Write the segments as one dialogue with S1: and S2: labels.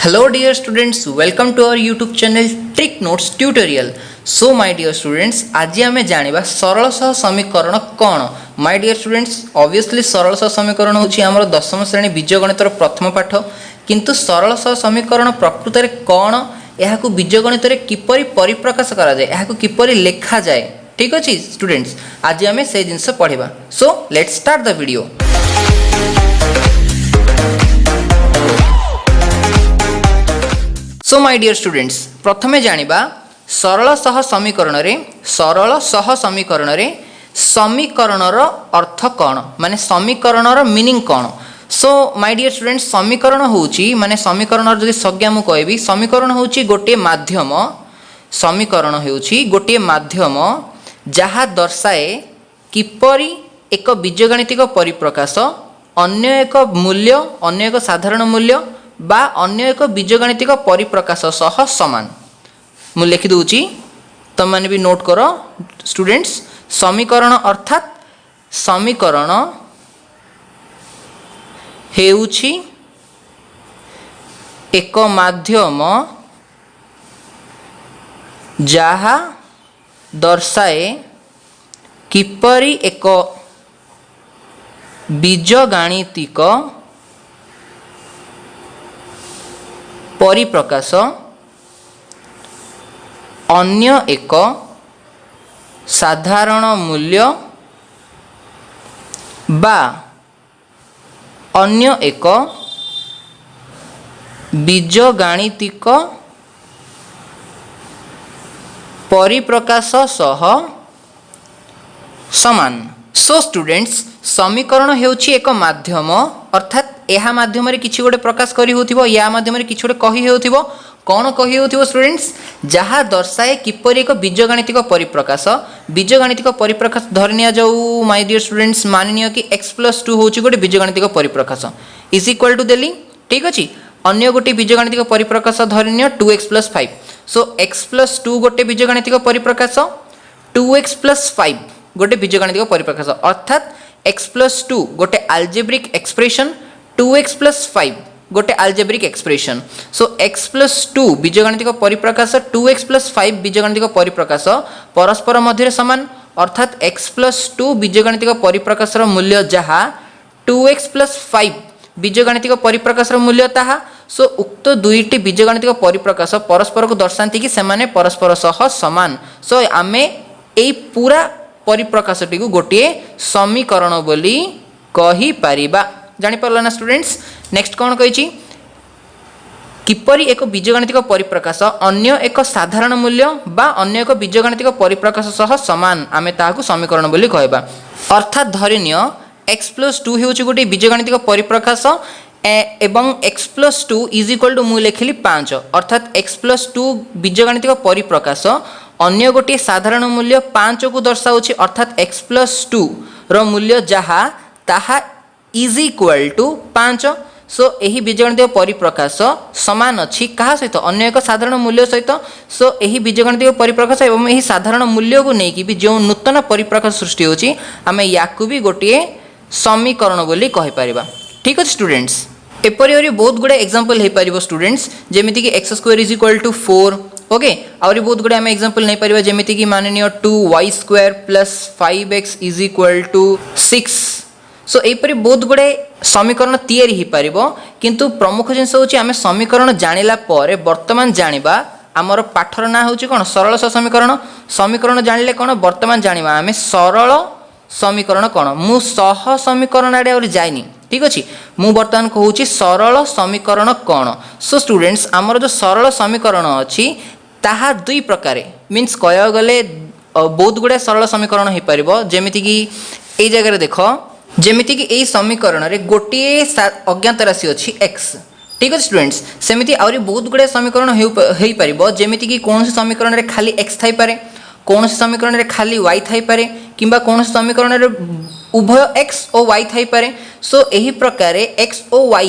S1: Hello dear students, welcome to our YouTube channel Trick Notes Tutorial. So my dear students, आज आमे जानिबा सरल सह समीकरण कोन. My dear students, obviously सरल सह समीकरण होची हमर दशम श्रेणी बीजगणितर प्रथम पाठ. किंतु सरल सह समीकरण प्रकृत रे कोन, एहाकु बीजगणित रे किपरि परिप्रकाश करा जाय, एहाकु किपरि लेखा जाय. ठीक अछि स्टूडेंट्स, आज आमे से जिंस पढिबा. So let's start the video. So my dear students, प्रथमे जानिबा सरल सह समीकरण रे समीकरणर अर्थ कौन, माने समीकरणर मीनिंग कौन. सो माय डियर स्टूडेंट्स, समीकरण होची माने समीकरणर जदि संज्ञा मु कहबी, समीकरण होची गोटे माध्यम. समीकरण होची गोटे माध्यम जहा दर्शाए किपरि एक बीजगणितिक परिप्रकाश अन्य एक मूल्य, अन्य एक साधारण मूल्य बा अन्य एक बीजगणितिक परिप्रकाश सह समान. मु लिखि दूची, तुम माने भी नोट करो स्टूडेंट्स. समीकरण अर्थात समीकरण हेउछि एक माध्यम जहा दर्शाए किपरि एक बीजगणितिक परिप्रकाश अन्य एक साधारण मूल्य बा अन्य एक बीजगणितिक परिप्रकाश सह समान. सो स्टूडेंट्स, समीकरण हेउछि एक माध्यम अर्थात यह माध्यम किसी गोटे प्रकाश करी होथिबो, या माध्यम किसी गोटे कही होथिबो. कौन कही होथिबो स्टूडेंट्स? जहा दर्शाए किपरि एक बीजगणितिक परिप्रकाश. बीजगणितिक परिप्रकाश धरि निया जाऊ माय डियर स्टूडेंट्स, मानिनियो कि x+2 होछि गोटे बीजगणितिक परिप्रकाश इज इक्वल टू देली. ठीक अछि, अन्य गोटे बीजगणितिक परिप्रकाश धरि नियो 2x+5. सो x+2 गोटे बीजगणितिक परिप्रकाश, 2x+5 गोटे बीजगणितिक परिप्रकाश अर्थात x+2 गोटे अल्जेब्रिक एक्सप्रेशन, 2x+5 गोटे अल्जेब्रिक एक्सप्रेशन. सो x+2 बीजगणितिक परिप्रकाश, 2x+5 बीजगणितिक परिप्रकाश परस्पर मध्य समान अर्थात x+2 बीजगणितिक परिप्रकाश मूल्य जहा 2x+5 बीजगणितिक परिप्रकाश मूल्य ताहा. सो उक्त दुईटी बीजगणितिक परिप्रकाश परस्पर को दर्शाती कि सेमाने परस्पर सह समान. सो आमे एई पूरा परिप्रकाशटी को गोटे समीकरण बोली कही पारिबा. जानि परला ना स्टूडेंट्स? नेक्स्ट कौन कहिछि? किपरि एक बीजगणितिक परिप्रकाश अन्य एक साधारण मूल्य बा अन्य एक बीजगणितिक परिप्रकाश सह समान, आमे ताहाकु समीकरण बोली कहबा. अर्थात धरिनियो x+2 हेउछि गोटे बीजगणितिक परिप्रकाश एवं x+2 इज इक्वल टू मु लेखिली 5 अर्थात x+2 बीजगणितिक परिप्रकाश अन्य गोटे साधारण मूल्य 5 को दर्शाउछि अर्थात x+2 रो मूल्य जहा ताहा इज इक्वल टू 5. सो एही बीजगणितिक परिप्रकाश समान अछि कहा सहित? अन्य एक साधारण मूल्य सहित. सो एही बीजगणितिक परिप्रकाश एवं एही साधारण मूल्य को नेकी भी जो नूतन परिप्रकाश सृष्टि होछि आमे याकु भी गोटे समीकरण बोली कहि परिबा. ठीक अछि स्टूडेंट्स, एपरि बहुत गुडे एग्जांपल हे परिबो स्टूडेंट्स, जेमिति कि x² is equal to 4. Okay, आउरी बहुत गुडे आमे एग्जांपल नै परिबा, जेमिति कि माननियो 2y² plus 5x is equal to 6. So एपरि बहुत गुडे समीकरण तयारी ही परिबो. किंतु प्रमुख जिंस होची आमे समीकरण जानिला परे वर्तमान जानिबा हमर पाठर ना होची कोन? सरल सह समीकरण. समीकरण जानिले कोन वर्तमान जानिबा आमे सरल समीकरण कोन. मु सह समीकरण आडे और जाइनी. ठीक अछि, मु वर्तमान कहूची सरल समीकरण कोन. सो स्टूडेंट्स, हमर जो सरल समीकरण अछि ताहा दुई प्रकार मीन्स कह गले बहुत गुडे सरल समीकरण हो पारिबो. जेमिति कि एई जगह देखो, जेमिति कि एई समीकरण रे गोटे अज्ञात राशि अछि x. ठीक अछि स्टूडेंट्स, सेमिति आउरी बहुत गुडे समीकरण हेई पारिबो. जेमिति कि कोन समीकरण रे खाली x थाई पारे, कौन समीकरण रे खाली y थाई पारे, किंबा कौन समीकरण रे उभय x और y थाई पारे. सो एही प्रकार x और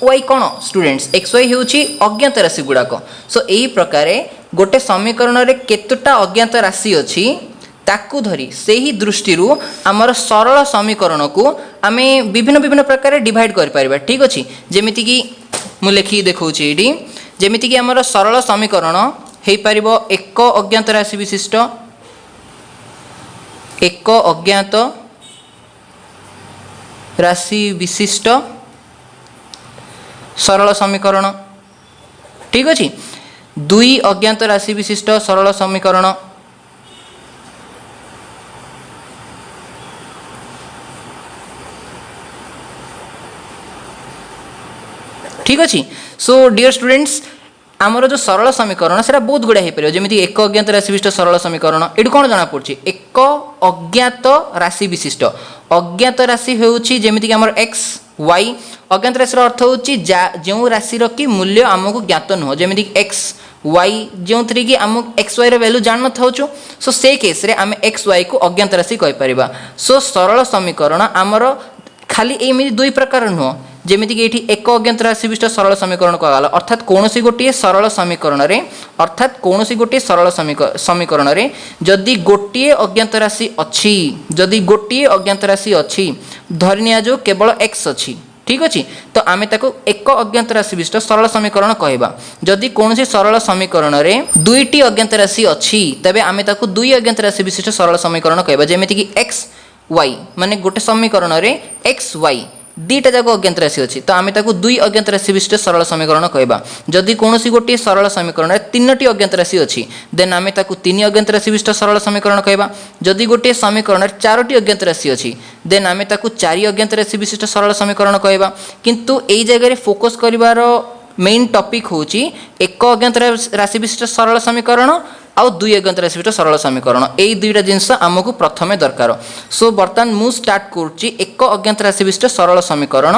S1: y कोन स्टूडेंट्स? xy हेउची अज्ञात राशि गुडाको. सो एही प्रकार गोटे समीकरण रे केतुटा अज्ञात राशि अछि ताकू धरी से ही दृष्टि आमर सरल समीकरण को आमे विभिन्न विभिन्न प्रकार डिवाइड कर पारिबा. ठीक अछि, जेमिति कि मु लिखि देखौछि एठी जेमिति कि हमर सरल समीकरण हेई परिबो एक अज्ञात राशि विशिष्ट एक अज्ञात राशि विशिष्ट सरल समीकरण ठीक अछि दुई अज्ञात राशि विशिष्ट सरल समीकरण ठीक अच्छी सो डियर स्टूडेंट्स आमर जो सरल समीकरण से बहुत गुड़ा हो पार जमी एक अज्ञात राशि विशिष्ट सरल समीकरण ये कौन जना पड़ी एक अज्ञात राशि विशिष्ट अज्ञात राशि होमती आम एक्स वाई अज्ञात राशि अर्थ हूँ जो राशि कि मूल्य आमको ज्ञात नुह जमी एक्स वाई जो थी कि आम एक्स वाई वैल्यू जान नौ सो से केस रे आम एक्स वाई को अज्ञात राशि कहीपर सो सरल समीकरण आमर खाली एमती दुई प्रकार नुह जमीक ये एक अज्ञात राशि विशिष्ट सरल समीकरण कहला अर्थात कौन सी गोटे सरल समीकरण अर्थात कौन सी गोटे सरल समीकरण जदि गोटे अज्ञात राशि अच्छी जदि गोटे अज्ञात राशि अच्छी धरी नियाजो केवल एक्स अच्छी ठीक अच्छे तो आम एक अज्ञात राशि विशिष्ट सरल समीकरण कहवा जदि कौन सी सरल समीकरण दुईटी अज्ञात राशि अच्छी तेबे आम दुई अज्ञात राशि विशिष्ट सरल समीकरण कहवा जमीक एक्स वाई माने गोटे समीकरण एक्स वाई दीटा जाक अज्ञात राशि अच्छी तो आम दुई अज्ञात राशि विशिष्ट सरल समीकरण कहवा जदि कौन सी गोटे सरल समीकरण तीनोटी अज्ञात राशि अच्छी देन आम तीन अज्ञात राशि विशिष्ट सरल समीकरण कहवा जदि गोटे समीकरण चारोटी अज्ञात राशि अच्छी देन आम चारि अज्ञात राशि विशिष्ट सरल समीकरण कहवा किंतु एई जगह फोकस करिवार मेन टॉपिक होची एक अज्ञात राशि विशिष्ट सरल समीकरण आउ दुई अज्ञात राशि विशिष्ट सरल समीकरण यही दुईटा जिनस आमको प्रथमे दरकार सो बर्तमान मु स्टार्ट करुच्ची एक अज्ञात राशि विशिष्ट सरल समीकरण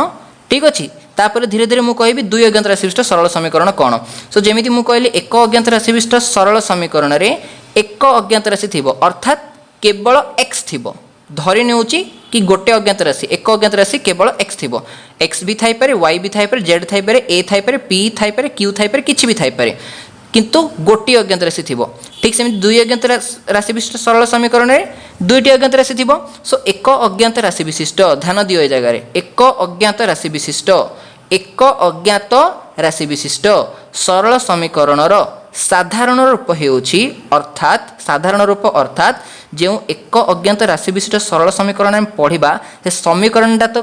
S1: ठीक अच्छे तापर धीरे धीरे मुझे कहबी दुई अज्ञात राशि विशिष्ट सरल समीकरण कौन सो जमी मुझे कहली एक अज्ञात राशि विशिष्ट सरल समीकरण एक अज्ञात राशि थी अर्थात केवल एक्स थी धरी नेउची कि गोटे अज्ञात राशि एक अज्ञात राशि केवल एक्स थी एक्स भी थाई पारे वाई भी थाई पारे जेड थाई पारे ए थाई पारे पी थाई पारे क्यू थाई पारे किछि भी थाई पारे किंतु गोटे अज्ञात राशि थी ठीक से दुई अज्ञात राशि विशिष्ट सरल समीकरण दुईटी अज्ञात राशि थी सो एक अज्ञात राशि विशिष्ट ध्यान दियो ए जगह एक अज्ञात राशि विशिष्ट एक अज्ञात राशि विशिष्ट सरल समीकरण साधारण रूप होउछि अर्थात साधारण रूप अर्थात जो एक अज्ञात राशि विशिष्ट सरल समीकरण आम पढ़ा से समीकरणटा तो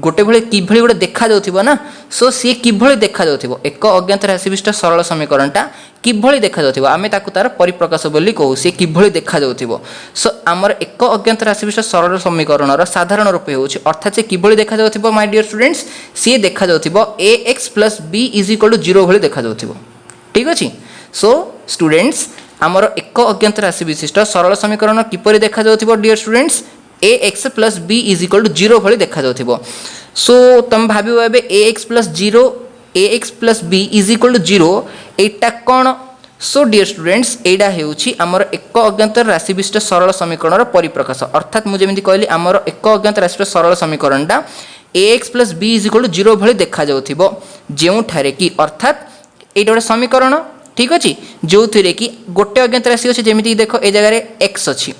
S1: गोटे भले किभली गोटे देखा जाउथिबो ना सो सी किभली देखा जाउथिबो एक अज्ञात राशि विशिष्ट सरल समीकरणटा किभली देखा जाउथिबो आमे ताकु तार परिप्रकाश बोली कहू सी किभली देखा जाउथिबो सो आमर एक अज्ञात राशि विशिष्ट सरल समीकरणर साधारण रूप होउछि अर्थात से किभली देखा जाउथिबो माय डियर स्टूडेंट्स सी देखा जाउथिबो ax + b = 0 भली देखा जाउथिबो ठीक अछि सो स्टूडेंट्स आमर एक अज्ञात राशि विशिष्ट सरल समीकरण किपरि देखा जाउथिबो डियर स्टूडेंट्स ax + b = 0 भली देखा जाउथिबो सो तुम भाबिबो एबे ax + b = 0 एटा कोन सो डियर स्टूडेंट्स एडा हेउछि हमर एक अज्ञात राशि विशिष्ट सरल समीकरणर परिप्रकाश अर्थात मु जेमिति कहली हमर एक अज्ञात राशि विशिष्ट सरल समीकरणटा ax + b = 0 भली देखा जाउथिबो जेउ ठारे कि अर्थात एटा गोटे समीकरण ठीक अछि जो थिरे कि गोटे अज्ञात राशि अछि जेमिति देखो ए जगह रे x अछि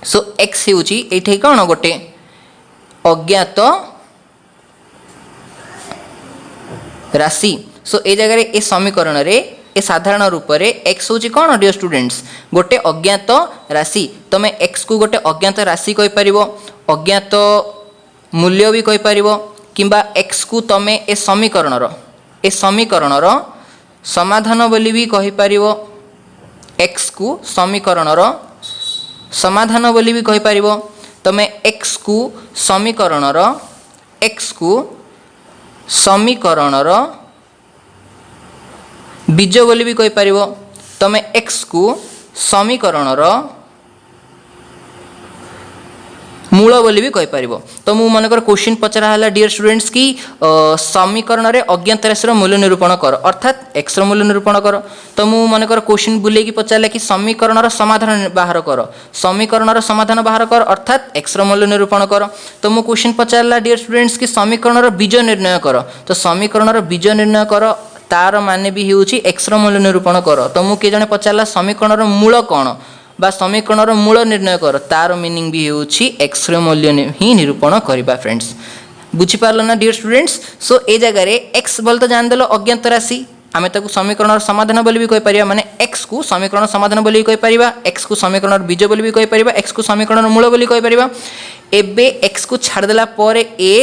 S1: सो x हेउछि एठे कोन गोटे अज्ञात राशि सो ए जगह रे ए समीकरण रे ए साधारण रूप रे x होछि कोन डियर स्टूडेंट्स गोटे अज्ञात राशि तमे x को गोटे अज्ञात राशि कहि परिबो अज्ञात मूल्य भी कहि परिबो किंबा x को तमे ए समीकरणर समाधान बोली भी कहि परिबो x को समीकरणर समाधान बोली भी कहि परिबो तमे x को समीकरणर बीज बोली भी कहि परिबो तमे x को समीकरणर मूल बोली भी कहि परिबो तो मु मनकर क्वेश्चन पचरा हला डियर स्टूडेंट्स की समीकरण रे अज्ञात राशि मूल्य निरूपण कर अर्थात x रो मूल्य निरूपण कर तो मु मनकर क्वेश्चन बुले की पचारला कि समीकरण रो समाधान बाहर कर समीकरण रो समाधान बाहर कर अर्थात x रो मूल्य निरूपण कर तो मु क्वेश्चन पचारला डियर स्टूडेंट्स की समीकरण रो बीज निर्णय कर तो समीकरण रो बीज निर्णय कर तार माने भी होउची x रो मूल्य निरूपण कर तो मु के जने पचारला समीकरण रो मूल कोन बा समीकरण रो मूल निर्णय कर तार मीनिंग भी होउची x रो मूल्य ही निरूपण करबा फ्रेंड्स बुझीपार ना डियर स्टूडेंट्स। सो ए जगह एक्स बोल तो जानदेल अज्ञात राशि आम ताको समीकरण समाधान बोली भी कहि परिबा माने x को समीकरण समाधान बोली कहि परिबा x को समीकरण बीज बोली भी कहि परिबा x को समीकरण मूल बोली कहि परिबा। एबे x को छाड़ देला परे a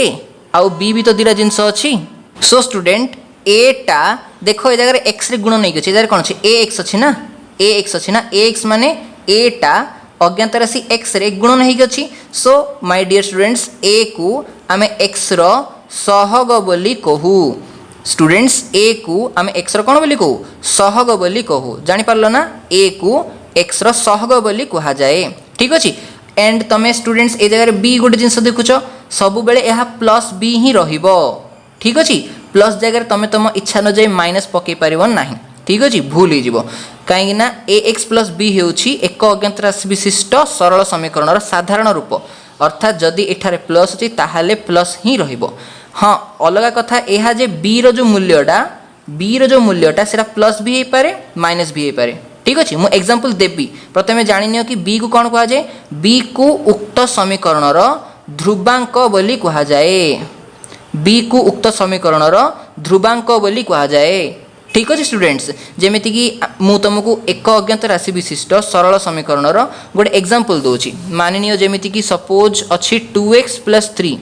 S1: आउ b भी तो दिरा जिंस अछि। सो स्टूडेंट a टा देखो ए जगह x रे गुण नै अछि ए जगह कोन अछि ax अछि ना ax माने a टा अज्ञात राशि x रे गुण नै अछि। So my dear students a को आमे x रो सहग बोली कहू। स्टूडेंट्स a को आम x रो कोन बोली कहू सहग बोली कहू जानि पारलो ना a को x रो सहग बोली कहा जाए ठीक अछि। एंड तमे स्टूडेंट्स ए जगह b गोटे जिंस देखुछ सब बेले यह प्लस b ही रहिबो ठीक अछि। प्लस जगह तमे तम इच्छा न जाय माइनस पके परिबो नाही ठीक अछि भूल ही जीवो काहे ना ax प्लस b हेउछि एक अज्ञात राशि विशिष्ट सरल समीकरण रो साधारण रूप अर्थात जदि एठारे प्लस अछि ताहाले प्लस ही रहिबो। हाँ अलग कथा यह जे b रो जो मूल्यटा सेटा प्लस भी हो पारे माइनस भी हो पारे ठीक अच्छे। मु एग्जांपल देबी प्रथमे जानि नियो कि b को कौन कहा जाए b को उक्त समीकरण रो ध्रुवांक बोली कहा जाए b को उक्त समीकरण रो ध्रुवांक बोली कहा जाए ठीक अच्छे। स्टूडेंट्स जेमिति कि मु तुमको एक अज्ञात राशि विशिष्ट सरल समीकरण रो गोटे एग्जांपल दोची मानि नियो जेमिति कि सपोज अछि 2x + 3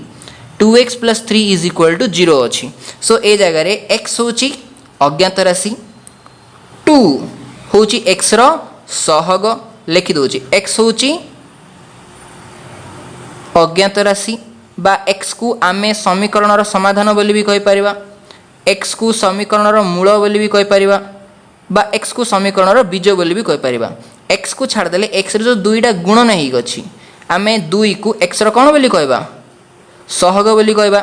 S1: 2x + 3 = 0 अच्छी। सो ए जगह x होची अज्ञात राशि 2 होची x रो सहग लिखि दोची x होची अज्ञात राशि बा x को आमे समीकरण रो समाधान बोली भी कहि परिबा x को समीकरण रो मूल बोली भी कहि परिबा बा x को समीकरण रो बीज बोली भी कहि परिबा। x को छाड़ देले x रो जो दुईटा गुण नहीं गछि आमे 2 को x रो कोन बोली कहबा सहग बोली कहबा।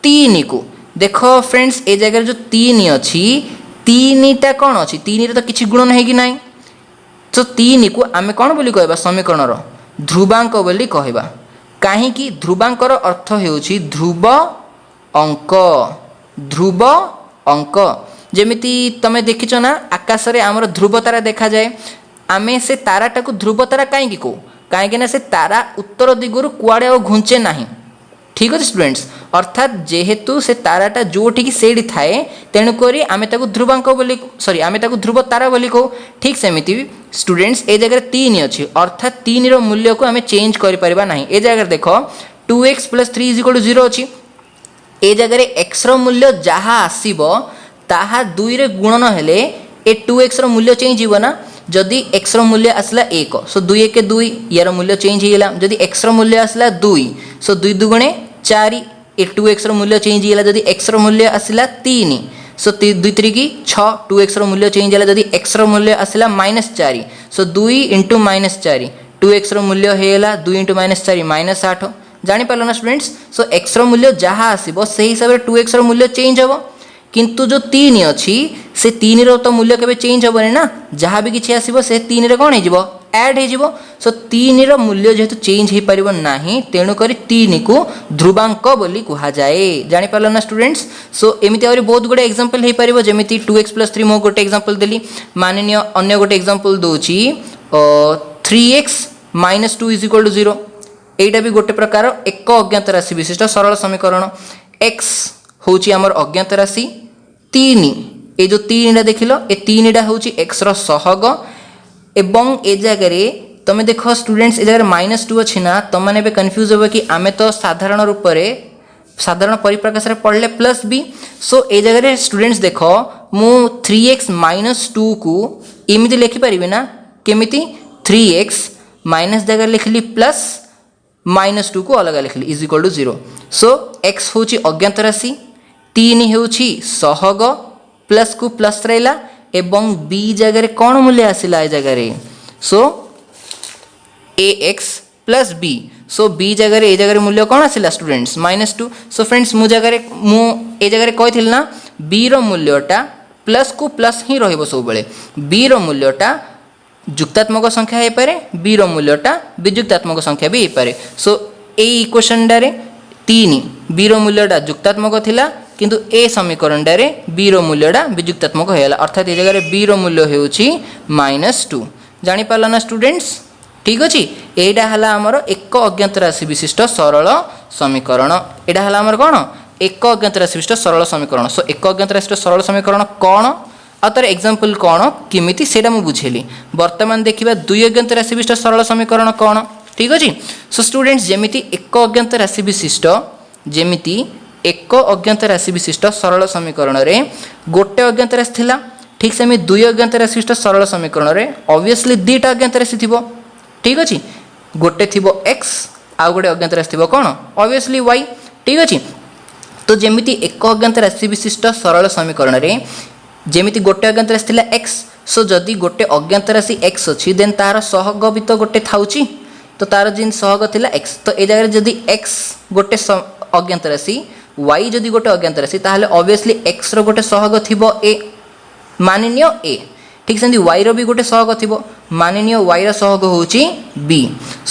S1: 3 को देखो फ्रेंड्स ए जगह जो 3 अच्छी 3टा कौन अच्छी 3 रे तो किछि गुण नहीं कि नहीं तो 3 को आमे कौन बोली कहबा समीकरण रो ध्रुवांक बोली कहबा काहे कि ध्रुवांक रो अर्थ हेउछि ध्रुव अंक जेमिति तमे देखिछो ना आकाश रे हमर ध्रुव तारा देखा जाए आमे से ताराटा को ध्रुव तारा काहे कि को काहे ना से तारा उत्तर दिगरु कुआडे और घुंचे नाही ठीक अच्छे। स्टूडेंट्स अर्थात जेहेतु से ताराटा जोठी की सेठी थाए तेणुक आम ध्रुवांक बोली सॉरी आम ध्रुव तारा बोली कहू ठीक सेमिति स्टूडेंट्स ए जगह 3 अच्छी अर्थात 3 रो मूल्य को आम चेंज कर परिबा नाही। ए जगह देख 2x + 3 = 0 अच्छी ए जगह x रो मूल्य जहाँ आसीबो ताहा 2 रे गुणन हेले ए 2x रो मूल्य चेंज हो ना जदि x रो मूल्य आसला 1 सो 2 1 2 यार मूल्य चेंज होगा जदि x रो मूल्य आसला 2 सो 2 2 4 ए 2x रो मूल्य चेंज होगा जदि x रो मूल्य आसला 3 सो 2 3 की 6 2x रो मूल्य चेंज होगा जदि x रो मूल्य आसला -4 सो 2 × -4 2x रो मूल्य होगा 2 × -4 -8 जानि पारलो ना स्टूडेंट्स। सो x रो मूल्य जहाँ आसीबो से हिसाब रे 2x रो मूल्य चेंज होबो किंतु जो 3 अच्छी से 3 रो तो मूल्य केबे चेंज होबनी ना जहाँ भी किछि आसीबो से 3 रे कोन हे जिवो ऐड हे जिवो। सो 3 रो मूल्य जेहेतु चेंज हे परिबो नाही तेणु करी 3 को ध्रुवांक बोली कहा जाए जानि पारलो ना स्टूडेंट्स। सो एमिति और बहुत गुडे एग्जांपल हे परिबो जेमिति 2x + 3 मो गोटे एग्जांपल देली माननीय अन्य गोटे एग्जांपल दोची 3x - 2 = 0 एटा भी गोटे प्रकार एक अज्ञात राशि विशिष्ट सरल समीकरण x होची हमर अज्ञात राशि 3 ए जो 3टा देखिलो ए 3टा होची x रो सहग एवं ए जगह रे तमे देखो स्टूडेंट्स ए जगह -2 अछि ना त माने बे कंफ्यूज होबे कि आमे तो साधारण रूप रे साधारण परिप्रकाश रे पढ़ले प्लस b सो ए जगह रे स्टूडेंट्स देखो मु 3x - 2 को एमिति लिखि परिबे ना केमिति 3x माइनस जगह लिखली प्लस -2 को अलग लिखली = 0 सो x होची अज्ञात राशि 3 होची सहग प्लस को प्लस रहला एवं b जगह रे कोन मूल्य आसिला ए जगह रे सो ax + b सो b जगह रे ए जगह रे मूल्य कोन आसिला स्टूडेंट्स -2 सो फ्रेंड्स मु ए जगह रे कहिथिल ना b रो मूल्यटा प्लस को प्लस ही रहइबो सब बेले b रो मूल्यटा जुक्तात्मक संख्या हे पारे b रो मूल्यटा विजुक्तात्मक संख्या भी हे पारे। सो ए इक्वेशन डारे 3 b रो मूल्यटा जुक्तात्मक थिला किंतु ए समीकरण डारे b रो मूल्यटा विजुक्तात्मक हेला अर्थात ए जगह रे b रो मूल्य हेउची -2 जानि पारला ना स्टूडेंट्स ठीक अछि। एटा हला हमर एक अज्ञात राशि विशिष्ट सरल समीकरण एटा हला हमर कोन एक अज्ञात राशि विशिष्ट सरल समीकरण सो एक अज्ञात राशि विशिष्ट सरल समीकरण कोन आ तार एग्जांपल कोन किमिति सेटा मु बुझेली वर्तमान देखिबा दुई अज्ञात राशि विशिष्ट सरल समीकरण कोन ठीक अछि सो स्टूडेंट्स जेमिति एक अज्ञात राशि विशिष्ट जेमिति एक अज्ञात राशि विशिष्ट सरल समीकरण रे गोटे अज्ञात राशि थिला ठीक सेमि दुई अज्ञात राशि विशिष्ट सरल समीकरण रे ऑब्वियसली दुईटा अज्ञात राशि थिबो ठीक अछि गोटे थिबो x आ गोटे अज्ञात राशि थिबो कोन ऑब्वियसली y ठीक अछि तो जेमिति एक अज्ञात राशि विशिष्ट सरल समीकरण रे जेमिति गोटे अज्ञात राशि थिला x सो जदि गोटे अज्ञात राशि x अछि देन तार सहग भी तो गोटे थाउची तो तार जिन सहग थिला x तो ए जगह जदि x गोटे अज्ञात राशि y जदि गोटे अज्ञात राशि ताहले ऑब्वियसली x रो गोटे सहग थिबो a माननीय a ठीक सेंदी y रो भी गोटे सहग थिबो माननीय y रो सहग होची b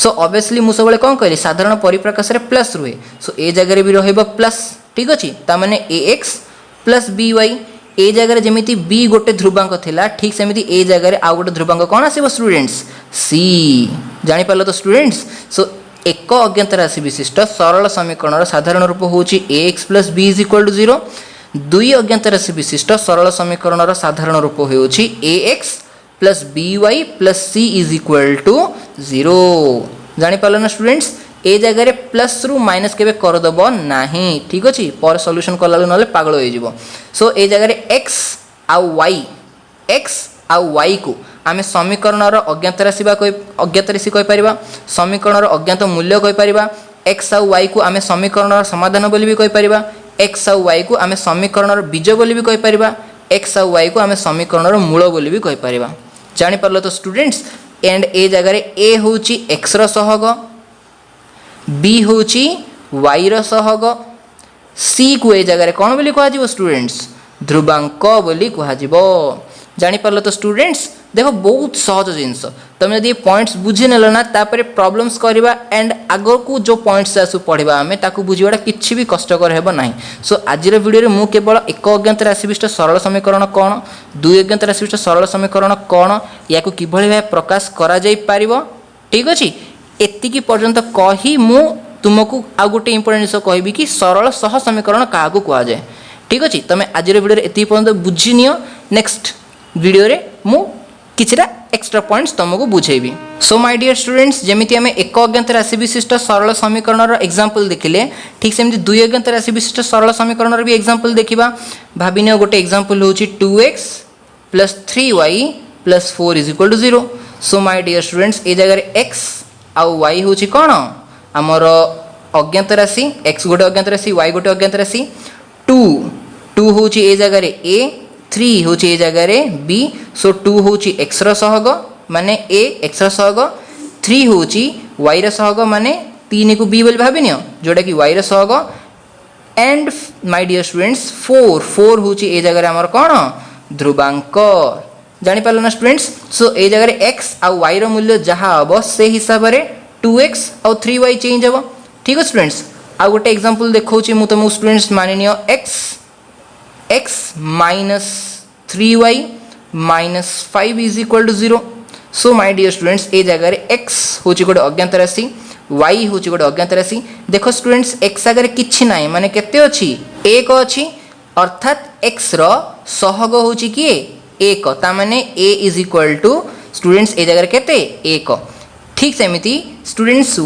S1: सो ऑब्वियसली मु सबले कोन कहली साधारण परिप्रकाश रे प्लस रुहे सो ए जगह भी रहइबो प्लस ठीक अछि ता माने ax प्लस by ए जगह जेमिति b गोटे ध्रुवांक थिला ठीक सेमिति ए जगह आ गोटे ध्रुवांक कोन आसीबो स्टूडेंट्स c जानि पालो तो स्टूडेंट्स सो एक अज्ञात राशि विशिष्ट सरल समीकरण साधारण रूप होची ax + b = 0 दुई अज्ञात राशि विशिष्ट सरल समीकरण साधारण रूप होची ax + by + c = 0 जानि पालो ना स्टूडेंट्स ए जगह प्लस रु माइनस केबे कर दबो नाही ठीक अछि पर सॉल्यूशन करला नले पागल होई जिवो सो ए जगह x आ y को आमे समीकरण रो अज्ञात राशि बा कोइ अज्ञात राशि कहि परिबा समीकरण रो अज्ञात मूल्य कहि परिबा x आ y को आमे समीकरण रो समाधान बोली भी कहि परिबा x आ y को आमे समीकरण रो बीज बोली भी कहि परिबा x आ y को आमे समीकरण रो मूल बोली भी कहि परिबा जानि परलो तो स्टूडेंट्स एंड ए जगह a होची x रो सहग b होची y रो सहग c को ए जगह कौन बोली कहा जीवो स्टूडेंट्स ध्रुवांक बोली कहा जीवो जानि परलो तो स्टूडेंट्स देखो बहुत सहज जिंस तुम यदि पॉइंट्स बुझी नेलो ना तापर प्रॉब्लम्स करबा एंड आगो को जो पॉइंट्स आसु पढ़िबा हमें ताकू बुझिबाटा किछि भी कष्टकर हेबो नाही सो आज रे वीडियो रे मु केवल एक अज्ञात राशि विशिष्ट सरल समीकरण कोन दुई अज्ञात राशि विशिष्ट सरल समीकरण कोन याकू किभଳି भाবে प्रकाश करा जाई पारिबो ठीक अछि एतिकी पर्यंत कही मु तुमको आ गोटे इंपोर्टेंट जिनिस कहबी कि सरल सह समीकरण काहाकू कहा जाए ठीक अछि तमे आज रे वीडियो रे एतिकी पर्यंत बुझी नियो नेक्स्ट वीडियो रे मु किछरा एक्स्ट्रा पॉइंट्स तुमको बुझेबी सो माय डियर स्टूडेंट्स जेमिति हमें एक अज्ञात राशि विशिष्ट सरल समीकरण रो एग्जांपल देखिले ठीक सेमति दुई अज्ञात राशि विशिष्ट सरल समीकरण रो भी एग्जांपल देखिबा भाबिनियो गोटे एग्जांपल होची 2x + 3y + 4 = 0 so my dear students ए जगह x आ y होची कोन हमर अज्ञात राशि x गोटे अज्ञात राशि y गोटे अज्ञात राशि 2 होची ए जगह रे a 3 होची ए जगह रे b सो 2 होची x रो सहग माने a x रो सहग 3 होची y रो सहग माने 3 को b बोली भाबिनियो जोटा कि y रो सहग एंड माय डियर स्टूडेंट्स 4 होची ए जगह रे हमर कोन ध्रुवांक जानि पालो ना स्टूडेंट्स सो ए जगह रे x आ y रो मूल्य जहा हबो से हिसाब रे 2x और 3y चेंज हबो ठीक है स्टूडेंट्स आ गोटे एग्जांपल देखौची मु तुम स्टूडेंट्स मानिनियो x minus 3y minus 5 = 0 so my dear students ए जगह रे x होची गोटे अज्ञात राशि y होची गोटे अज्ञात राशि देखो स्टूडेंट्स x आगे किछि नाही माने केते अछि 1 अछि अर्थात x रो सहग होची कि 1 ता माने a = स्टूडेंट्स ए जगह रे केते 1 ठीक सेमिति स्टूडेंट्स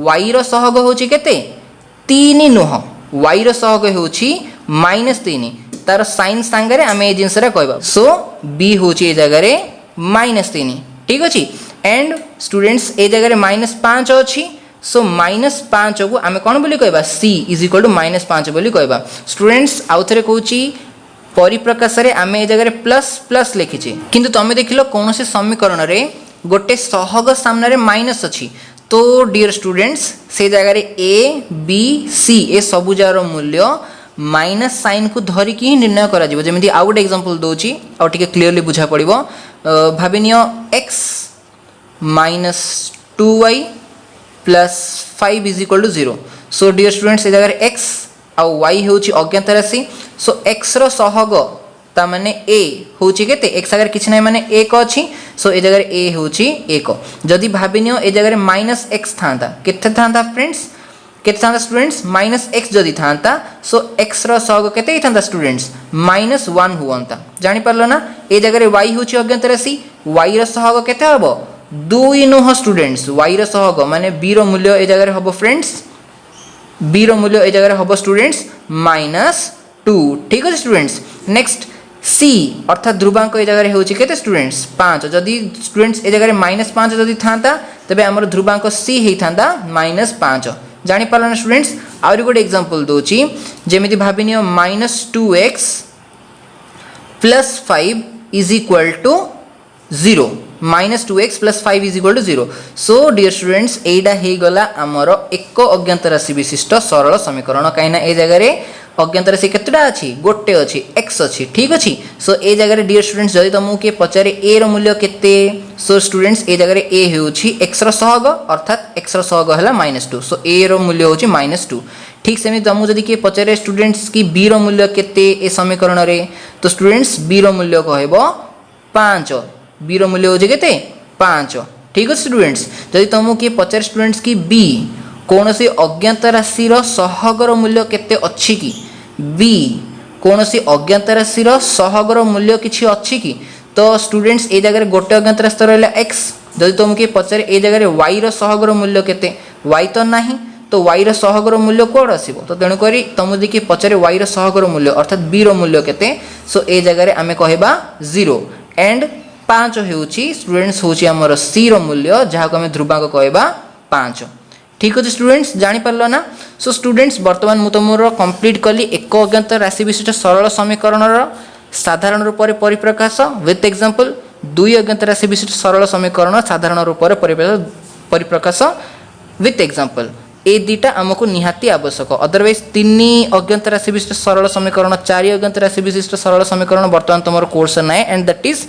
S1: y रो सहग होची केते 3 नुह y रो सहग होची -3 तार साइन सांगरे आमे ए जिंस रे कहबा सो b होची ए जगह रे -3 ठीक अछि एंड स्टूडेंट्स ए जगह रे -5 अछि सो -5 को आमे कोन बोली कहबा c = -5 बोली कहबा स्टूडेंट्स आउथरे कहूची परिप्रकाश रे आमे ए जगह रे प्लस प्लस लिखिछि किंतु तमे देखिलो कोनोसे समीकरण रे गोटे सहग सामने रे माइनस अछि तो डियर स्टूडेंट्स से जगह रे a b c ए सबु जार मूल्य माइनस साइन को धरिकी निर्णय करा जिवो जेमिति आ गोटे एग्जांपल दोची आ टिके क्लियरली बुझा पड़िबो भाबिनियो x - 2y + 5 = 0 so dear students ए जगह रे x आ y होची अज्ञात राशि सो x रो सहग ता माने a होची केते x अगर किछ नै माने 1 अछि सो ए जगह रे a होची 1 जदी भाबिनियो ए जगह रे -x थांता केते थांता फ्रेंड्स केते था स्टूडेंट्स माइनस एक्स जदि था सो एक्स सहग केते था स्टूडेंट्स -1 हुआ जानी पारलो ना ए जगह y हूँ अज्ञात राशि y सहग केते हम 2 नुह स्टूडेंट्स y सहग माने b रो मूल्य ए जगह हम फ्रेंड्स b रो मूल्य ए जगह हम स्टूडेंट्स -2 ठीक अच्छे स्टूडेंट्स नेक्स्ट c अर्थात ध्रुवांक ए जगह होची केते स्टूडेंट्स 5 जदि स्टूडेंट्स ए जगह -5 जदि थांता तबे हमर ध्रुवांक c हेई थांदा -5 जानि पारला ना स्टूडेंट्स आउरी गोटे एग्जांपल दोची जेमिति भाबिनियो -2x + 5 = 0 -2x + 5 = 0 so dear students एटा हे गला हमर एक अज्ञात राशि विशिष्ट सरल समीकरण काइना ए जगह रे अज्ञात राशि केतटा अछि गोटे अछि x अछि ठीक अछि सो ए जगह रे डियर स्टूडेंट्स जदि तुमको के पचारे a रो मूल्य केते सो स्टूडेंट्स ए जगह रे a हेउछि x रो सहग अर्थात x रो सहग हला -2 सो a रो मूल्य होछि -2 ठीक सेमि तुमको जदि के पचारे स्टूडेंट्स की b रो मूल्य केते ए समीकरण रे तो स्टूडेंट्स b रो मूल्य कहबो 5 b रो मूल्य होछि केते 5 ठीक अछि स्टूडेंट्स जदि तुमको के पचारे स्टूडेंट्स की b कौन से अज्ञात राशि सहगर मूल्य केते अच्छी कि b कौन से अज्ञात राशि सहगर मूल्य किछि अच्छी कि तो स्टूडेंट्स ए जगह गोटे अज्ञात राशि रहला x जदि तुमके पचारे ए जगह y सहगर मूल्य केते y तो नाही तो y सहगर मूल्य कोड आसीबो तो तेणु करी तुम देखि पचारे y सहगर मूल्य अर्थात b मूल्य केते सो ए जगह आमे कहबा 0 एंड 5 हेउची स्टूडेंट्स होची हमर c मूल्य जहा को आमे ध्रुवांक कहबा 5 ठीक अच्छे स्टूडेंट्स जानी पारल ना सो स्टूडेंट्स वर्तमान मु तुमर कंप्लीट कली एक अज्ञात राशि विशिष्ट सरल समीकरण साधारण रूप से परिप्रकाश विथ एग्जांपल दुई अज्ञात राशि विशिष्ट सरल समीकरण साधारण रूप से परिप्रकाश विथ एग्जांपल ए दुटा आमको निहाती आवश्यक अदरवाइज 3 अज्ञात राशि विशिष्ट सरल समीकरण 4 अज्ञात राशि विशिष्ट सरल समीकरण वर्तमान तुम कोर्स ना एंड दैट इज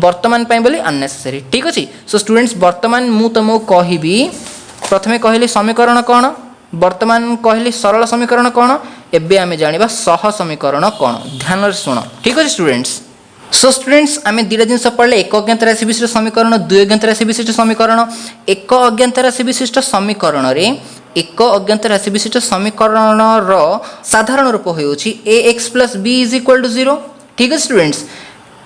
S1: वर्तमान बोली अननेसेसरी ठीक अच्छे सो स्टूडेंट्स वर्तमान मु तुमको कहबी प्रथमे कहली समीकरण कौन वर्तमान कहली सरल समीकरण कौन एबे आमे जानिबा सह समीकरण कौन ध्यान रे सुनो ठीक अछि स्टूडेंट्स सो स्टूडेंट्स आमे दिरा जिनस पढ़ले एक अज्ञात राशि विशिष्ट समीकरण दुई अज्ञात राशि विशिष्ट समीकरण एक अज्ञात राशि विशिष्ट समीकरण रे एक अज्ञात राशि विशिष्ट समीकरण रो साधारण रूप होउछि ax + b = 0 ठीक अछि स्टूडेंट्स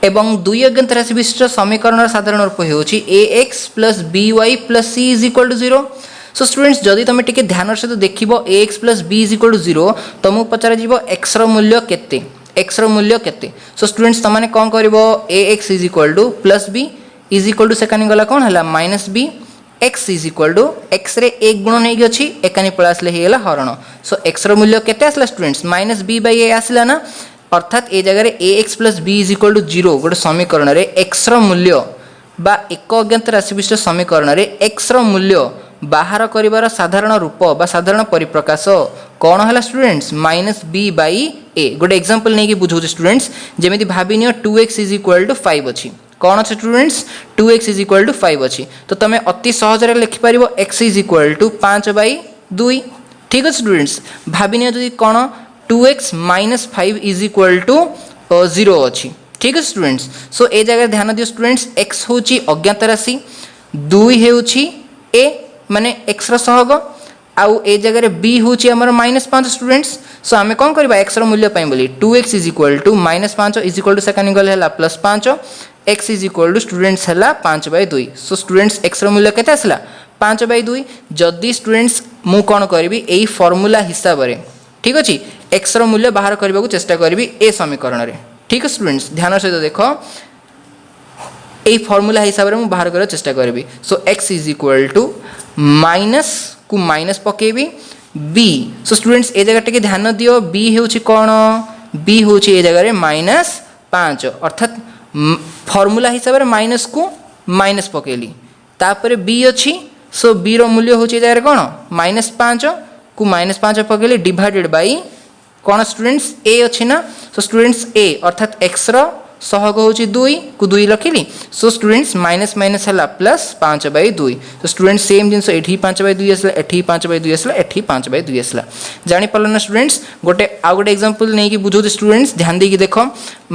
S1: एवं दुई अज्ञात राशि विशिष्ट समीकरण साधारण रूप होउछि ax + by + c = 0 so students जदि तुम टिके ध्यान सहित देखिबो ax + b = 0 तुमको पचार जीवो x रो मूल्य केते x रो मूल्य केते सो स्टूडेंट्स तमाने कोन करबो ax = +b = सेकानी गला कोन हला -b x x रे एक गुण नै गछि एकानी पळासले हेला हरण सो x रो मूल्य केते आसला स्टूडेंट्स -b/a आसला ना अर्थात ए जगह ax + b = 0 गोटे समीकरण रे x रो मूल्य बा एक अज्ञात राशि विशिष्ट समीकरण रे x रो मूल्य बाहर करिवार साधारण रूप बा साधारण परिप्रकाश कौन है स्टूडेंट्स -b/a गोटे एग्जांपल नहीं कि बुझो स्टूडेंट्स जेमिति भाबिनियो 2x = 5 अछि कौन अच्छे स्टूडेंट्स 2x = 5 अछि तो तुम अति सहज रे लिखि परिबो x = 5/2 ठीक अछि स्टूडेंट्स भाबिनियो जदि कौन 2x - 5 = 0 अछि ठीक अछि स्टूडेंट्स सो ए जगह ध्यान दियो स्टूडेंट्स x होची अज्ञात राशि 2 हेउची a माने x रो सहग आउ ए जगह b होची हमर -5 स्टूडेंट्स सो आमे कोन करबा x रो मूल्य पई बोली 2x = -5 सेकंड गल हला +5 x स्टूडेंट्स हला 5/2 सो स्टूडेंट्स x रो मूल्य केते आसला 5/2 जदी स्टूडेंट्स मु कोन करबी एई फार्मूला हिसाब रे ठीक अछि x रो मूल्य बाहर करबा को चेष्टा करबी ए समीकरण रे ठीक है स्टूडेंट्स ध्यान सहित देखो ए फार्मूला हिसाब रे मु बाहर कर चेष्टा करबी सो x = माइनस को माइनस पकेबी b सो स्टूडेंट्स ए जगह टिके ध्यान दियो b हेउची कोन b होची ए जगह रे -5 अर्थात फार्मूला हिसाब रे माइनस को माइनस पकेली तापर b अछि सो b रो मूल्य होची ए जगह रे कोन -5 को -5 पकेली डिवाइडेड बाय कोन स्टूडेंट्स a अछि ना सो स्टूडेंट्स a अर्थात x रो सहग होची 2 को 2 लखिली सो स्टूडेंट्स माइनस माइनस हला +5/2 सो स्टूडेंट्स सेम जिंस एठी 5/2 असला एठी 5/2 असला एठी 5/2 असला जानि पल्ला ना स्टूडेंट्स गोटे आ गोटे एग्जांपल नै कि बुझो स्टूडेंट्स ध्यान दे कि देखो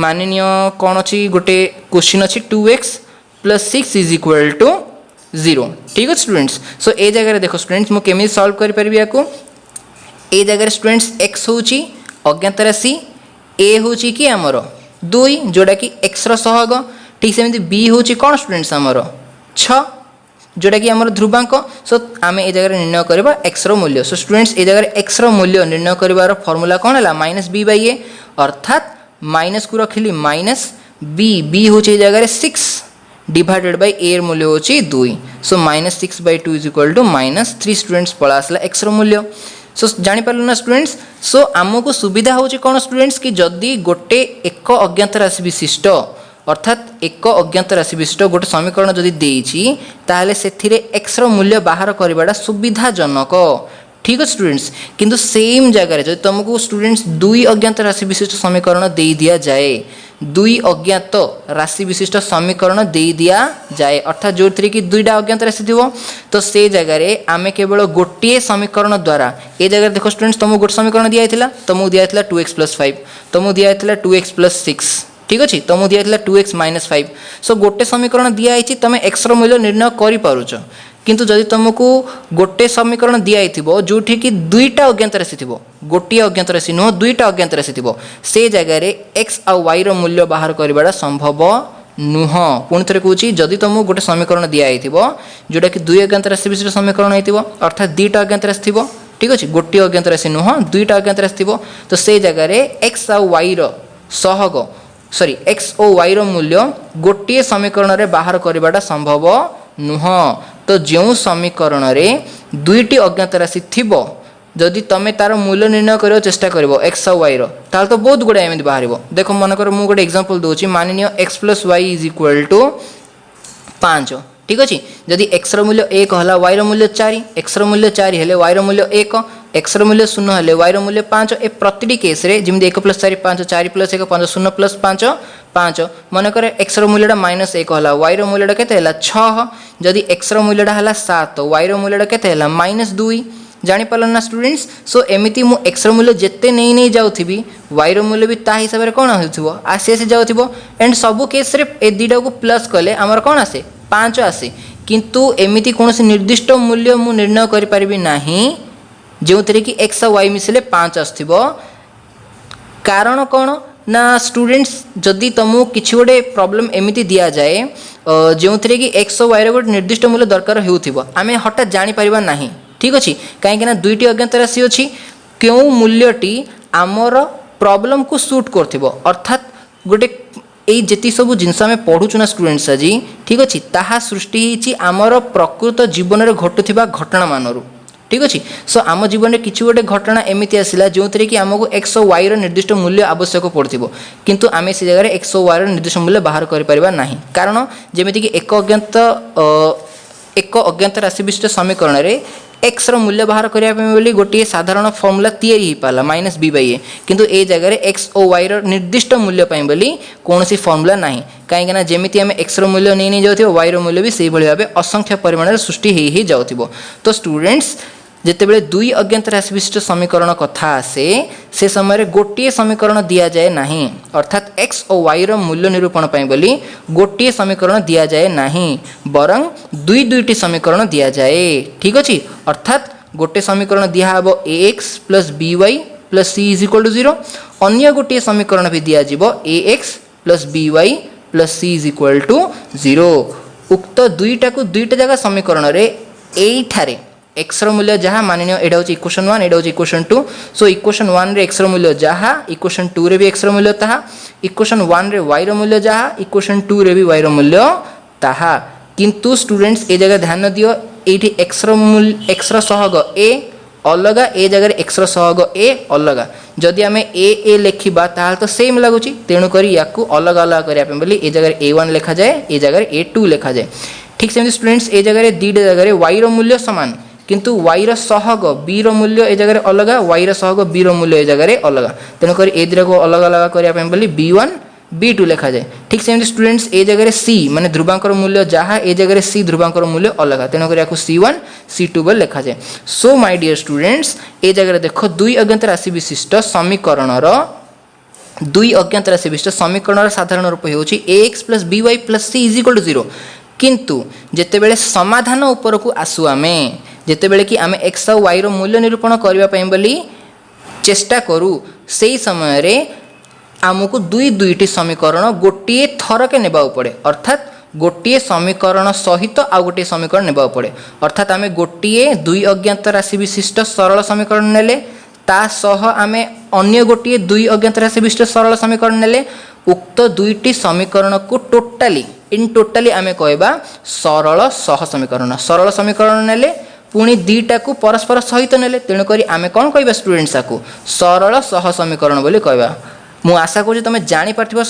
S1: माननीय कोन अछि गोटे क्वेश्चन अछि 2x + 6 = 0 ठीक है स्टूडेंट्स सो ए जगह रे देखो स्टूडेंट्स मु केमि सॉल्व करि परबी याको ए जगह स्टूडेंट्स x होची अज्ञात राशि, a होची कि आमर 2 जोटा कि x रो सहग, ठीक सेमती b होची कोन स्टूडेंट्स आमर 6 जोटा कि आमर ध्रुवांक। सो आम ए जगह निर्णय करबा x रो मूल्य। सो स्टूडेंट्स ए जगह x रो मूल्य निर्णय करबार फार्मूला कोन हला -b/a, अर्थात माइनस को रखिली माइनस b होची ए जगह 6 डिवाइडेड बाय a र मूल्य होची 2। सो -6/2 इज इक्वल टू -3 स्टूडेंट्स पळा आसला x रो मूल्य। सो जानि पारल ना स्टूडेंट्स। सो आमको सुविधा होची कोन स्टूडेंट्स कि जदि गोटे एक अज्ञात राशि विशिष्ट अर्थात एक अज्ञात राशि विशिष्ट गोटे समीकरण जदि देइछि ताहले सेथिरे x रो मूल्य बाहर करबाडा सुविधाजनक, ठीक है स्टूडेंट्स। किंतु सेम जगह जब तुमको स्टूडेंट्स 2 अज्ञात राशि विशिष्ट समीकरण दे दिया जाए, 2 अज्ञात राशि विशिष्ट समीकरण दे दिया जाए अर्थात जो थी कि 2टा अज्ञात राशि थी तो से जगह आम केवल गोटे समीकरण द्वारा ए जगह देखो स्टूडेंट्स तुमको गोटे समीकरण दिया तुमको दिया 2x + 5, तुमको दिया 2x + 6, ठीक अच्छे तुमको दिया 2x - 5। सो गोटे समीकरण दिखाई तुम x रो मूल्य निर्णय कर किंतु जदि तुमको गोटे समीकरण दिखाई जो कि 2टा अज्ञात राशि थी, गोटे अज्ञात राशि नुह 2टा अज्ञात राशि थी, से जगह x और y रो मूल्य बाहर करवाटा संभव नुह। पुणी थे कहूँ जदि तुमको गोटे समीकरण दिखाई जोटा कि 2 अज्ञात राशि विशिष्ट समीकरण हो अर्थात 2टा अज्ञात राशि थी, ठीक अच्छे गोटे अज्ञात राशि नुह 2टा अज्ञात राशि थी, तो से जगह x और y रो सहग सॉरी x और y रो मूल्य गोटे समीकरण रे बाहर करवाटा संभव नुह। तो जो समीकरण रे 2टी अज्ञात राशि थिबो जदि तुम तार मूल्य निर्णय कर चेष्टा कर x और y रो ताल तो बहुत गुड़ा एमती बाहर। देखो मनकर मु गोटे एग्जांपल दूची, माननीय x + y = 5, ठीक अच्छे। जदि x रो मूल्य 1 हला y रो मूल्य 4, x रो मूल्य 4 हेले y रो मूल्य 1, x रो मूल्य 0 हेले y रो मूल्य 5। ए प्रतिटी केस रे जिमि 1 + 4 5, 4 + 1 5, 0 + 5 5। मनकर x रो मूल्यटा -1 हला y रो मूल्यटा केते हला 6, जदि x रो मूल्यटा हला 7 तो y रो मूल्यटा केते हला -2। जानि पारल ना स्टूडेंट्स। सो एमिति मु x रो मूल्य जेते नहीं जाउथिबी y रो मूल्य भी ता हिसाब रे कोन होथिबो आसे जाउथिबो। एंड सब केस रे ए दुटा को प्लस कले हमर कोन आसे 5 आसे, किंतु एमिति कोनोसी निर्दिष्ट मूल्य मु निर्णय करि परिबी नाही जो थे कि x और y मिसले 5 आसथिबो। कारण कौन ना स्टूडेंट्स जदि तुमको किसी गोटे प्रॉब्लम एमिति दिया जाए जो थे कि x और y रो गोटे निर्दिष्ट मूल्य दरकार होउथिबो आमे हठात जानि परिबा नाही, ठीक अच्छे। कहीं 2टी अज्ञात राशि अच्छी क्यों मूल्यटी आमर प्रॉब्लम को सूट करथिबो अर्थात गोटे ये जी सब जिनस आम पढ़ुचु ना स्टूडेंट्स आज, ठीक अच्छे, ताहा सृष्टि होती आमर प्रकृत जीवन में घटुवा घटना मानू, ठीक अच्छे। सो आम जीवन में किसी गोटे घटना एमती आसला जो थे कि आमको x और y रो निर्दिष्ट मूल्य आवश्यक पड़ो किंतु आम से जगह x और y रो निर्दिष्ट मूल्य बाहर करें ना, कारण जमीक एक अज्ञात राशि विशिष्ट समीकरण रे x रो मूल्य बाहर करने गोटे साधारण फॉर्मूला तैयारी हो पाला -b/a, किंतु ए जगह x और y रो निर्दिष्ट मूल्य बोली कौन सी फॉर्मूला ना, कहीं जमी आम x रो मूल्य नहीं जाऊ y रो मूल्य भी से भाव असंख्य परिमाण सृष्टि हो जाऊ। तो स्टूडेंट्स जितेबले 2 अज्ञात राशि विशिष्ट समीकरण कथा आसे से समय गोटे समीकरण दि जाए ना, अर्थात x और y रो मूल्य निरूपण बोली गोटे समीकरण दि जाए ना, बरं 2टी समीकरण दि जाए, ठीक अच्छे। अर्थात गोटे समीकरण दिहब ax + by + c = 0, अन्य गोटे समीकरण भी दिज्व ax + by + c = 0। उक्त 2टा को 2टा जगह समीकरण रे एठारे x रो मूल्य जहाँ माननीय एटा हूँ इक्वेशन 1 एटा हूँ इक्वेशन 2। सो इक्वेशन 1 रे x रो मूल्य जहाँ इक्वेशन 2 रे भी x रो मूल्य ताहा, इक्वेशन 1 रे y रो मूल्य जहाँ इक्वेशन 2 रे भी y रो मूल्य ताहा। किंतु स्टूडेंट्स ए जगह ध्यान दियो एठी x रो मूल्य x रो सहग a अलगा ए जगह x रो सहग a अलगा, जदि आम ए लिखा ताल तो सेम लगुच तेणुक या अलग अलग करने ए जगह a1 लिखा जाए ए जगह a2 लिखा जाए, ठीक सेमती स्टूडेंट्स ए जगह 2टा जगह y रो मूल्य सामान किंतु y रो सहग b रो मूल्य ए जगह अलग y रो सहग b रो मूल्य ए जगह अलग, तेणुक ए दुटा को अलग अलग करने b1 b2 लिखा जाए। ठीक सेमती स्टूडेंट्स ए जगह c माने ध्रुवांकर मूल्य जहाँ ए जगह c ध्रुवांकर मूल्य अलग, तेणुक या c1 c2 बोल लिखा जाए। सो माय डियर स्टूडेंट्स ए जगह देख 2 अज्ञात राशि विशिष्ट समीकरण 2 अज्ञात राशि विशिष्ट समीकरण साधारण रूप होउछि ax + by + c = 0, किंतु जेतेबेले समाधान ऊपर को आसु आमे जेतेबेले कि आमे x और y रो मूल्य निरूपण करबा पई बोली चेष्टा करू से समय रे आमको दुईटी समीकरण गोटे थरके नेबा पड़े अर्थात गोटे समीकरण सहित आउ गोटे समीकरण नेबा पड़े अर्थात आम गोटे दुई अज्ञात राशि विशिष्ट सरल समीकरण नेले ता सह आमे अन्य गोटे दुई अज्ञात राशि विशिष्ट सरल समीकरण नेले उक्त दुईटी समीकरण को टोटाली इन टोटाली आमे कहबा सरल सह समीकरण नेले पुणी दीटा को परस्पर सहित नेले तेणुक आमे कौन कहबा स्टूडेंट्स को सरल सह समीकरण बोली कहबा मु आशा करूँ तुम जापर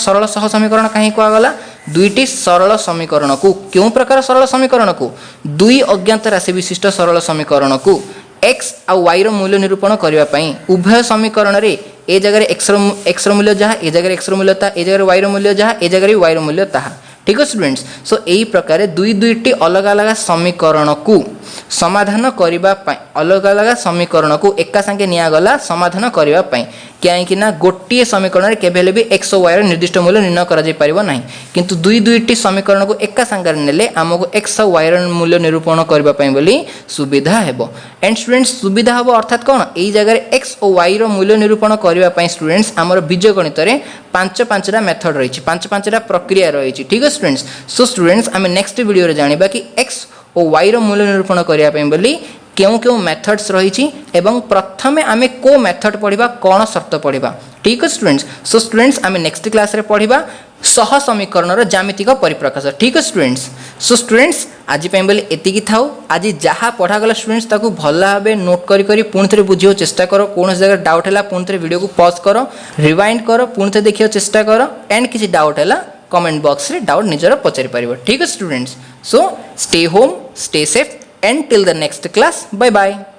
S1: सरल सह समीकरण कहीं कहगला दुईटी सरल समीकरण को क्यों प्रकार सरल समीकरण को दुई अज्ञात राशि विशिष्ट सरल समीकरण को एक्स आउ वाई रो मूल्य निरूपण करने उभय समीकरण रे ए जगह एक्स रो मूल्य जहाँ ए जगह एक्स रो मूल्य ता ए जगह वाई रो मूल्य जहाँ ए जगह वाई रो मूल्य ताहा ठीक है स्टूडेंट्स सो यही प्रकार दुईटी अलग अलग समीकरण को समाधान करने अलग अलग समीकरण को एका संगे निगला समाधान करने कहीं गोटे समीकरण केवल भी एक्स और वाई निर्दिष्ट मूल्य निर्णय कर किंतु दुईटी समीकरण को एका संगे नेले आमको एक्स और वाई मूल्य निरूपण करने बोली सुविधा हेबो एंड स्टूडेंट्स सुविधा हेबो अर्थात कौन यही जगह एक्स और वाई मूल्य निरूपण करने स्टूडेंट्स आमर बीजगणित में पांचटा मेथड रही पांचटा प्रक्रिया रही ठीक है स्टूडेंट्स सो स्टूडेंट्स आम नेक्स्ट वीडियो जानिबा कि एक्स और वाई मूल्य निरूपण करने बोली क्यों क्यों मेथड्स रही एवं प्रथमे आम को मेथड पढ़ा कौन शर्त पढ़ा ठीक है स्टूडेंट्स सो स्टूडेंट्स आम नेक्स्ट क्लास रे पढ़ा सह समीकरण ज्यामितिक परिप्रकाश ठीक है स्टूडेंट्स सो स्टूडेंट्स आज बोले एतिकी थाउ आज जहाँ पढ़ागला स्टूडेंट्स ताकू भल भाव नोट करी पुणी थे बुझे चेष्टा कर कौन जगह डाउट है पुणी थे वीडियो को पॉज कर रिवाइंड कर पुणी थे देखिए चेष्टा कर एंड किसी डाउट है कमेंट बॉक्स रे डाउट निजर पचारि पारिबो ठीक है students so stay home stay safe and till the next class bye bye.